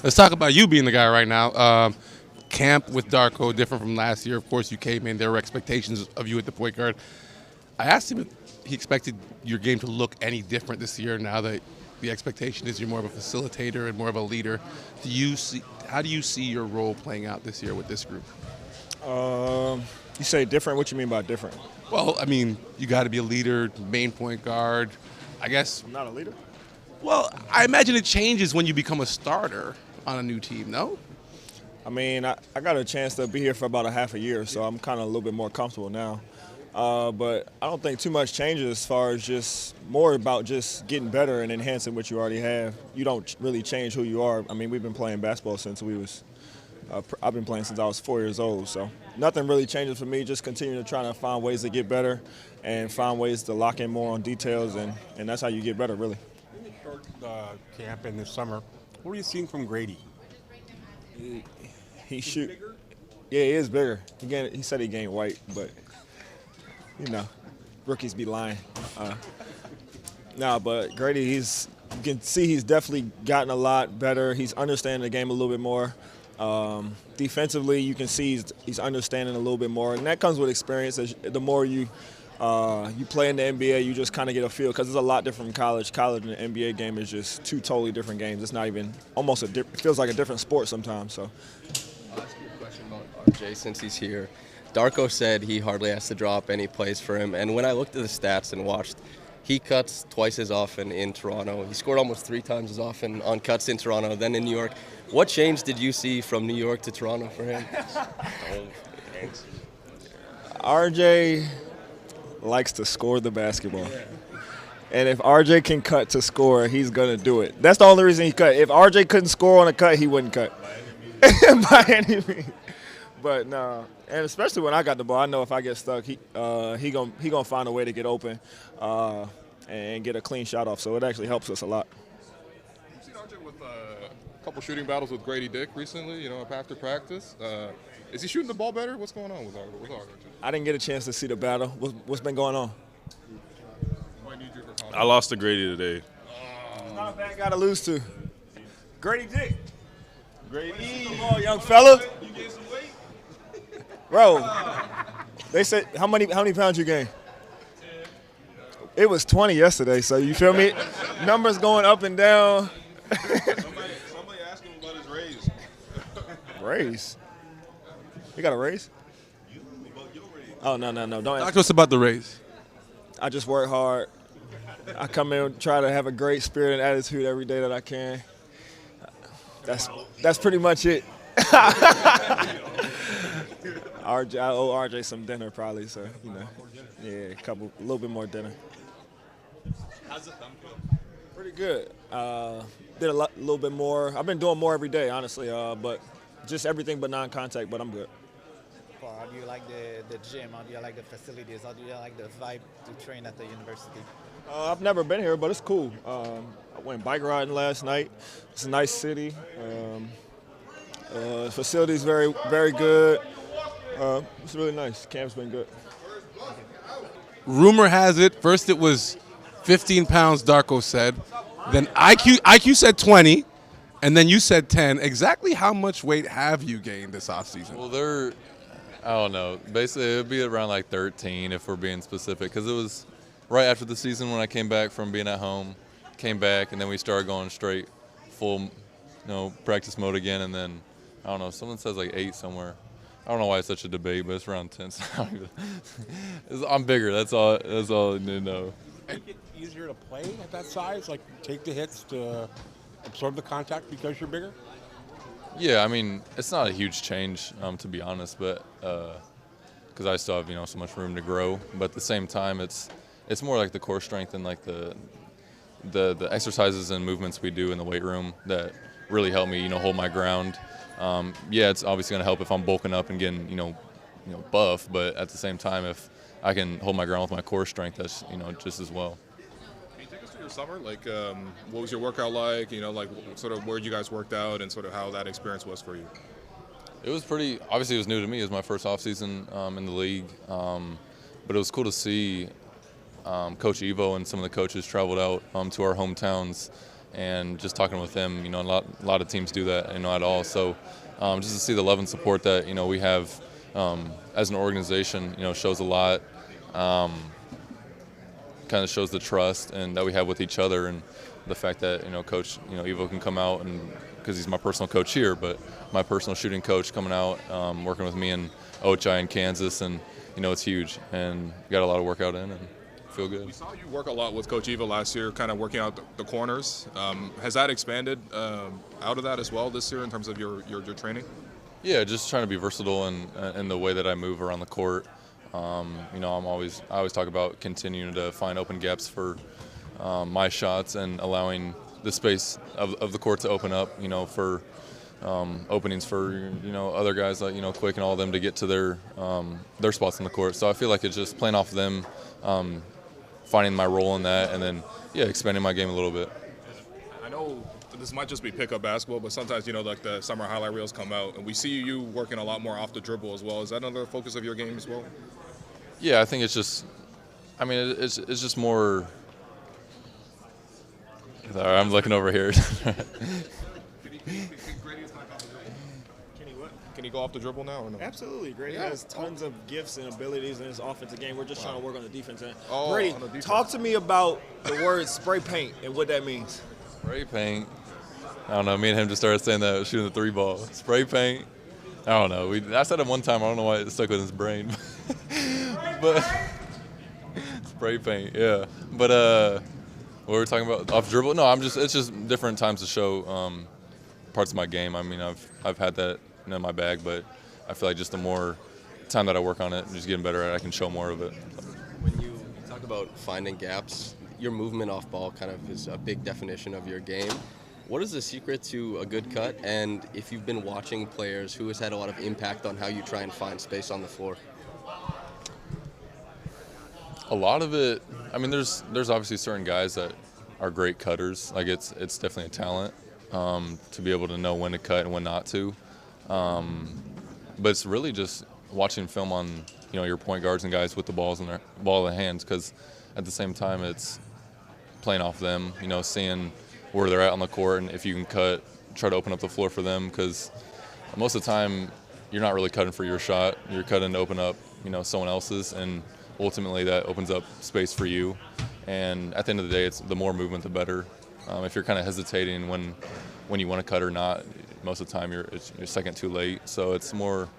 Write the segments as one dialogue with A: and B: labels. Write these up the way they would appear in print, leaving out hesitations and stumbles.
A: Let's talk about you being the guy right now. Camp with Darko, different from last year. Of course, you came in. There were expectations of you at the point guard. I asked him if he expected your game to look any different this year now that the expectation is you're more of a facilitator and more of a leader. How do you see your role playing out this year with this group?
B: You say different? What you mean by different?
A: Well, I mean, you got to be a leader, main point guard. I guess.
B: I'm not a leader.
A: Well, I imagine it changes when you become a starter on a new team, no?
B: I mean, I got a chance to be here for about a half a year, so I'm kind of a little bit more comfortable now. But I don't think too much changes as far as just more about just getting better and enhancing what you already have. You don't really change who you are. I mean, we've been playing basketball since I've been playing since I was 4 years old, so nothing really changes for me. Just continue to try to find ways to get better and find ways to lock in more on details, and that's how you get better, really.
C: In the short camp in the summer, what are you seeing from Gradey?
B: He shoot. Yeah, he is bigger. He said he gained weight, but you know, rookies be lying. But Gradey, you can see he's definitely gotten a lot better. He's understanding the game a little bit more. Defensively, you can see he's understanding a little bit more, and that comes with experience. The more you play in the NBA, you just kind of get a feel, because it's a lot different from college. College and the NBA game is just two totally different games. It's not even it feels like a different sport sometimes. So.
D: I'll ask you a question about RJ since he's here. Darko said he hardly has to drop any plays for him, and when I looked at the stats and watched, he cuts twice as often in Toronto. He scored almost 3 times as often on cuts in Toronto than in New York. What change did you see from New York to Toronto for him?
B: RJ likes to score the basketball. And if RJ can cut to score, he's going to do it. That's the only reason he cut. If RJ couldn't score on a cut, he wouldn't cut. By any means. But no, and especially when I got the ball, I know if I get stuck, he gonna find a way to get open and get a clean shot off. So it actually helps us a lot.
E: You've seen RJ with a couple shooting battles with Gradey Dick recently, after practice. Is he shooting the ball better? What's going on with RJ?
B: I didn't get a chance to see the battle. What's been going on?
F: I lost to Gradey today.
B: It's not a bad guy to lose to. Gradey Dick. Gradey. Come on, young fella.
E: You gained some weight?
B: Bro, they said, how many pounds you gained? It was 20 yesterday, so you feel me? Numbers going up and down.
E: Somebody asked him about his raise.
B: Raise? You got a raise? Oh, no. Don't
A: Talk to us about the raise.
B: I just work hard. I come in and try to have a great spirit and attitude every day that I can. That's pretty much it. I owe RJ some dinner probably, so yeah, a little bit more dinner.
E: How's the thumb feel?
B: Pretty good. Did a little bit more. I've been doing more every day, honestly, but just everything but non-contact. But I'm good.
G: How do you like the gym? How do you like the facilities? How do you like the vibe to train at the university?
B: I've never been here, but it's cool. I went bike riding last night. It's a nice city. Facilities very, very good. It's really nice. Camp's been good.
A: Rumor has it, first it was 15 pounds, Darko said. Then IQ said 20, and then you said 10. Exactly how much weight have you gained this offseason?
H: Well, I don't know. Basically, it would be around like 13 if we're being specific, because it was right after the season when I came back from being at home, came back, and then we started going straight full, practice mode again, and then, I don't know, someone says like 8 somewhere. I don't know why it's such a debate, but it's around 10. I'm bigger. That's all I need to know.
C: Make it easier to play at that size? Like take the hits to absorb the contact because you're bigger?
H: Yeah, I mean, it's not a huge change, to be honest, but because I still have so much room to grow. But at the same time, it's more like the core strength and like the exercises and movements we do in the weight room that really help me hold my ground. Yeah, it's obviously going to help if I'm bulking up and getting buff, but at the same time, if I can hold my ground with my core strength, that's just as well.
E: Can you take us through your summer? Like, what was your workout like? Like sort of where you guys worked out and sort of how that experience was for you.
H: It was obviously it was new to me. It was my first offseason in the league, but it was cool to see Coach Evo and some of the coaches traveled out to our hometowns and just talking with him, a lot of teams do that, at all. So just to see the love and support that, we have as an organization, shows a lot. Kind of shows the trust and that we have with each other, and the fact that Coach Evo can come out, and because he's my personal coach here, but my personal shooting coach coming out, working with me in Ochai in Kansas, and it's huge, and got a lot of work out in and feel good.
E: We saw you work a lot with Coach Evo last year, kind of working out the corners. Has that expanded out of that as well this year in terms of your training?
H: Yeah, just trying to be versatile in the way that I move around the court. I always talk about continuing to find open gaps for my shots and allowing the space of the court to open up, for openings for other guys like Quick and all of them to get to their spots in the court. So I feel like it's just playing off them, finding my role in that, and then expanding my game a little bit.
E: I know this might just be pickup basketball, but sometimes like the summer highlight reels come out, and we see you working a lot more off the dribble as well. Is that another focus of your game as well?
H: Yeah, I think it's just, it's just more. Sorry, I'm looking over here.
E: Can he go off the dribble now or no?
B: Absolutely. Gradey has tons of gifts and abilities in his offensive game. We're just trying to work on the defense end. Gradey, talk to me about the word spray paint and what that means.
H: Spray paint. I don't know. Me and him just started saying that shooting the 3 ball. Spray paint. I don't know. I said it one time. I don't know why it stuck with his brain. But spray paint, yeah. But what were we talking about? Off dribble? No, it's just different times to show parts of my game. I've had that in my bag, but I feel like just the more time that I work on it, just getting better at it, I can show more of it.
D: When you talk about finding gaps, your movement off ball kind of is a big definition of your game. What is the secret to a good cut? And if you've been watching players, who has had a lot of impact on how you try and find space on the floor?
H: A lot of it, there's obviously certain guys that are great cutters. Like it's definitely a talent to be able to know when to cut and when not to. But it's really just watching film on your point guards and guys with the ball in their hands, because at the same time it's playing off them. Seeing where they're at on the court, and if you can cut, try to open up the floor for them, because most of the time you're not really cutting for your shot. You're cutting to open up someone else's, and ultimately that opens up space for you. And at the end of the day, it's the more movement, the better. If you're kind of hesitating when you want to cut or not, most of the time you're a second too late. So it's more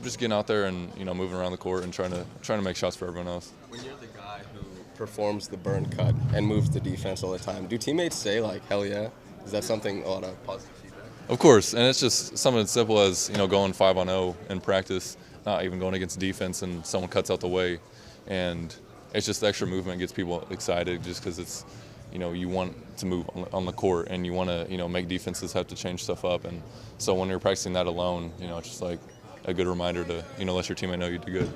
H: just getting out there and moving around the court and trying to make shots for everyone else.
D: When you're the guy who performs the burn cut and moves the defense all the time, do teammates say like, hell yeah? Is that something, a lot of positive feedback?
H: Of course, and it's just something as simple as going 5-on-0 in practice, not even going against defense, and someone cuts out the way, and it's just the extra movement gets people excited, just because it's you want to move on the court, and you want to make defenses have to change stuff up, and so when you're practicing that alone, it's just like a good reminder to let your teammate know you did good.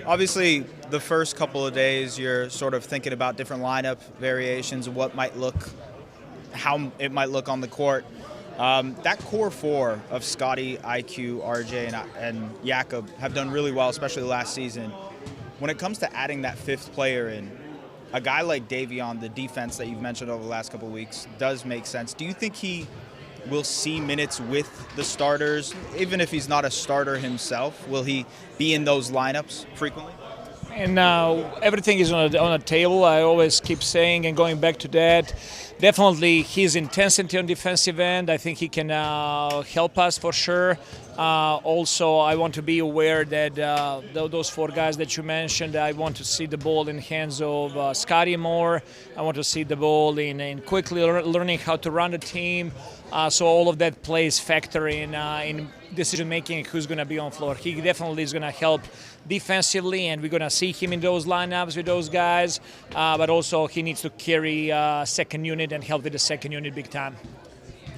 F: Obviously, the first couple of days, you're sort of thinking about different lineup variations, how it might look on the court. That core 4 of Scotty, IQ, RJ, and Jakob have done really well, especially last season. When it comes to adding that 5th player in, a guy like Davion, the defense that you've mentioned over the last couple of weeks, does make sense. Do you think he will see minutes with the starters, even if he's not a starter himself? Will he be in those lineups frequently?
I: And everything is on a table. I always keep saying and going back to that. Definitely his intensity on defensive end, I think he can help us for sure. Also, I want to be aware that those 4 guys that you mentioned, I want to see the ball in the hands of Scotty more. I want to see the ball in quickly learning how to run the team. So all of that plays factor in decision making, who's going to be on floor. He definitely is going to help defensively, and we're going to see him in those lineups with those guys. But also he needs to carry second unit and help with the second unit big time.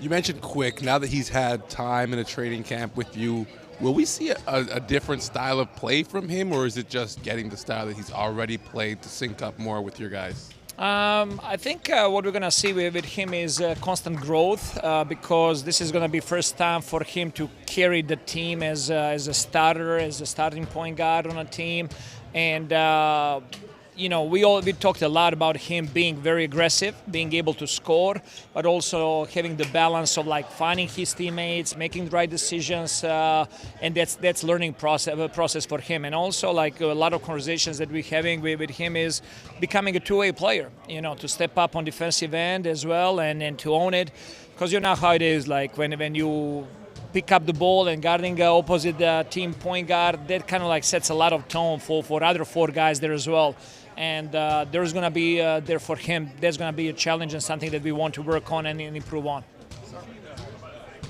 A: You mentioned Quick. Now that he's had time in a training camp with you, will we see a different style of play from him, or is it just getting the style that he's already played to sync up more with your guys?
I: I think what we're going to see with him is constant growth because this is going to be first time for him to carry the team as a starter, as a starting point guard on a team. And we talked a lot about him being very aggressive, being able to score, but also having the balance of like finding his teammates, making the right decisions, and that's learning process for him. And also like a lot of conversations that we're having with him is becoming a two-way player. To step up on defensive end as well and to own it, because you know how it is. Like when you pick up the ball and guarding opposite team point guard, that kind of like sets a lot of tone for other four guys there as well. And there's going to be there for him. There's going to be a challenge and something that we want to work on and improve on.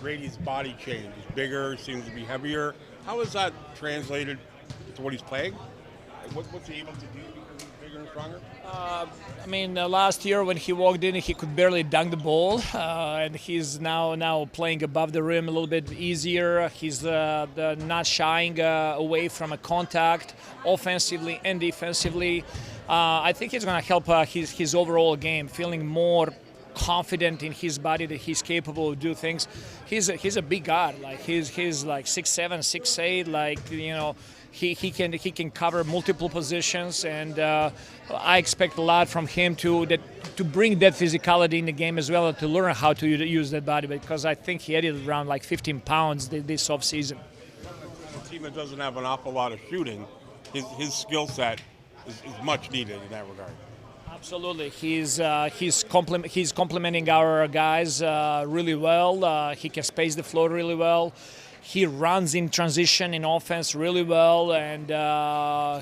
C: Gradey's body change. He's bigger, seems to be heavier. How is that translated to what he's playing? What's he able to do because he's bigger and stronger?
I: Last year when he walked in, he could barely dunk the ball, and he's now playing above the rim a little bit easier. He's not shying away from a contact, offensively and defensively. I think it's going to help his overall game, feeling more confident in his body that he's capable of do things. He's a big guy. Like he's like 6'7", 6'8", like He can cover multiple positions, and I expect a lot from him to bring that physicality in the game as well, to learn how to use that body, because I think he added around like 15 pounds this offseason.
C: A team that doesn't have an awful lot of shooting, his skill set is much needed in that regard.
I: Absolutely, he's complementing our guys really well. He can space the floor really well. He runs in transition in offense really well, and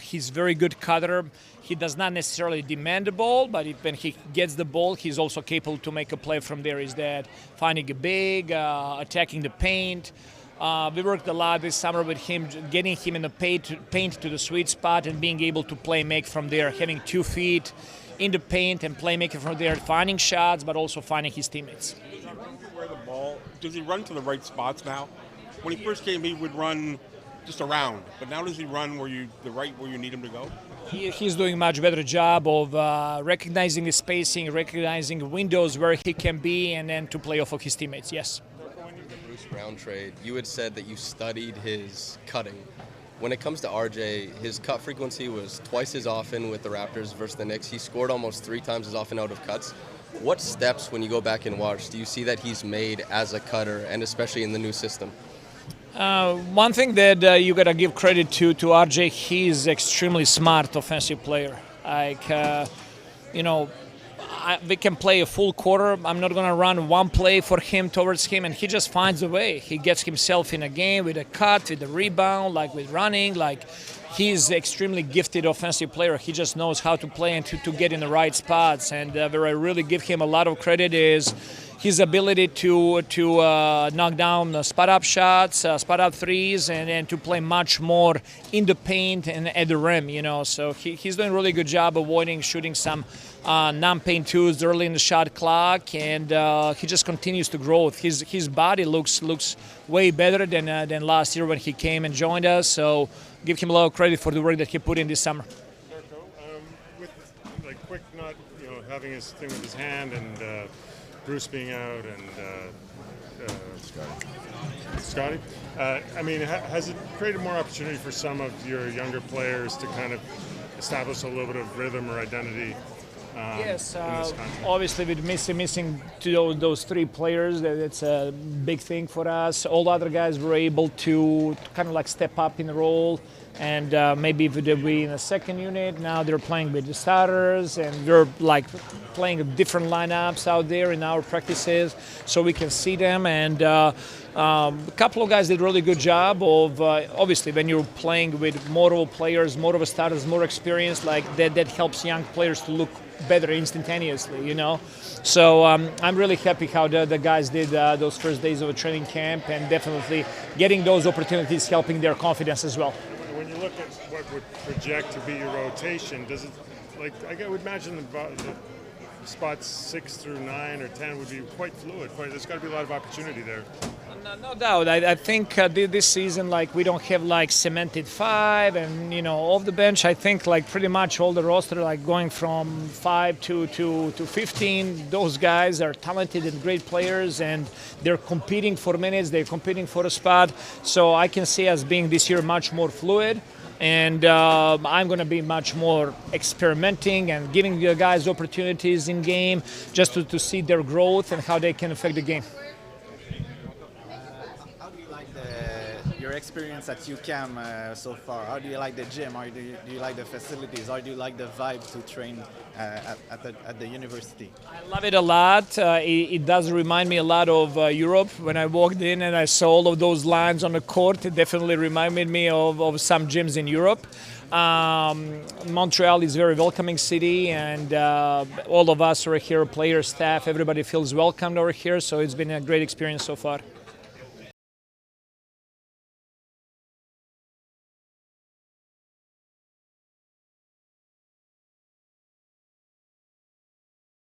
I: he's very good cutter. He does not necessarily demand the ball, but when he gets the ball, he's also capable to make a play from there. Is that finding a big, attacking the paint. We worked a lot this summer with him, getting him in the paint to the sweet spot and being able to make from there, having 2 feet in the paint and playmaking from there, finding shots, but also finding his teammates.
C: Does he run to where the ball? Does he run to the right spots now? When he first came, he would run just around, but now does he run where you need him to go?
I: He's doing a much better job of recognizing the spacing, recognizing windows where he can be, and then to play off of his teammates. Yes.
D: The Bruce Brown trade, you had said that you studied his cutting. When it comes to RJ, his cut frequency was twice as often with the Raptors versus the Knicks. He scored almost 3 times as often out of cuts. What steps, when you go back and watch, do you see that he's made as a cutter, and especially in the new system?
I: One thing that you gotta give credit to RJ, he's extremely smart offensive player. Like, we can play a full quarter. I'm not gonna run one play for him towards him, and he just finds a way. He gets himself in a game with a cut, with a rebound, like with running. Like, he's extremely gifted offensive player. He just knows how to play and to get in the right spots. And where I really give him a lot of credit is his ability to knock down spot-up shots, spot-up threes, and to play much more in the paint and at the rim, So he's doing a really good job avoiding shooting some non-paint twos early in the shot clock, and he just continues to grow. His body looks way better than last year when he came and joined us, so give him a lot of credit for the work that he put in this summer.
J: Darko, with like Quick not having his thing with his hand and Bruce being out and Scotty. Has it created more opportunity for some of your younger players to kind of establish a little bit of rhythm or identity?
I: Yes, obviously with missing those 3 players, it's a big thing for us. All the other guys were able to kind of like step up in the role, and maybe if they'd be in a second unit, now they're playing with the starters, and we're like playing different lineups out there in our practices so we can see them. And a couple of guys did a really good job of, obviously when you're playing with more of players, more of a starters, more experience, like that helps young players to look better instantaneously, So I'm really happy how the guys did those first days of a training camp, and definitely getting those opportunities helping their confidence as well.
J: When you look at what would project to be your rotation, does it, I would imagine the spots 6 through 9 or 10 would be quite fluid. There's got to be a lot of opportunity there.
I: No doubt. I think this season, we don't have cemented 5, and off the bench, I think pretty much all the roster, going from 5 to 15. Those guys are talented and great players, and they're competing for minutes. They're competing for a spot. So I can see us being this year much more fluid. And I'm going to be much more experimenting and giving the guys opportunities in game just to see their growth and how they can affect the game.
G: How do you like your experience at UCAM so far? How do you like the gym? How do you like the facilities? How do you like the vibe to train at the university?
I: I love it a lot. It does remind me a lot of Europe. When I walked in and I saw all of those lines on the court, it definitely reminded me of some gyms in Europe. Montreal is a very welcoming city, and all of us are here, players, staff, everybody feels welcomed over here, so it's been a great experience so far.